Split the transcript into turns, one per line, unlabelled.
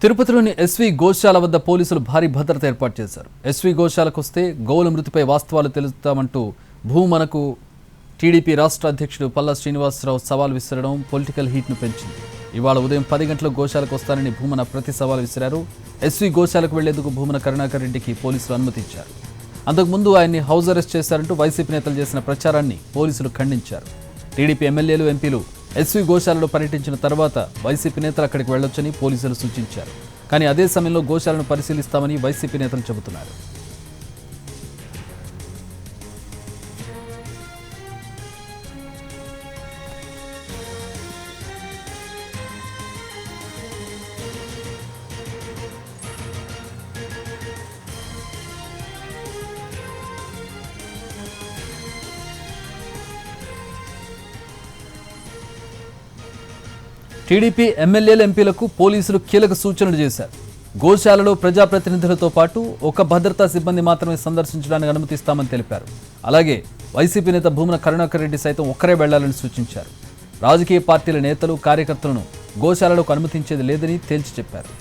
తిరుపతిలోని ఎస్వి గోశాల వద్ద పోలీసులు భారీ భద్రత ఏర్పాటు చేశారు. ఎస్వి గోశాలకు వస్తే గోవుల మృతిపై వాస్తవాలు తెలుస్తామంటూ భూమనకు టీడీపీ రాష్ట్ర అధ్యక్షుడు పల్లా శ్రీనివాసరావు సవాల్ విసరడం పొలిటికల్ హీట్ను పెంచింది. ఇవాళ ఉదయం 10 గంటలకు గోశాలకు వస్తానని భూమన ప్రతి సవాల్ విసిరారు. ఎస్వి గోశాలకు వెళ్లేందుకు భూమన కరుణాకర్ రెడ్డికి పోలీసులు అనుమతించారు. అంతకుముందు ఆయన్ని హౌస్ అరెస్ట్ చేశారంటూ వైసీపీ నేతలు చేసిన ప్రచారాన్ని పోలీసులు ఖండించారు. టీడీపీ ఎమ్మెల్యేలు, ఎంపీలు ఎస్వి గోశాలలో పర్యటించిన తర్వాత వైసీపీ నేతలు అక్కడికి వెళ్లొచ్చని పోలీసులు సూచించారు. కానీ అదే సమయంలో గోశాలను పరిశీలిస్తామని వైసీపీ నేతలు చెబుతున్నారు. టీడీపీ ఎమ్మెల్యేలు, ఎంపీలకు పోలీసులు కీలక సూచనలు చేశారు. గోశాలలో ప్రజాప్రతినిధులతో పాటు ఒక భద్రతా సిబ్బంది మాత్రమే సందర్శించడానికి అనుమతిస్తామని తెలిపారు. అలాగే వైసీపీ నేత భూమన కరుణాకర్ రెడ్డి సైతం ఒక్కరే వెళ్లాలని సూచించారు. రాజకీయ పార్టీల నేతలు, కార్యకర్తలను గోశాలలోకి అనుమతించేది లేదని తేల్చి చెప్పారు.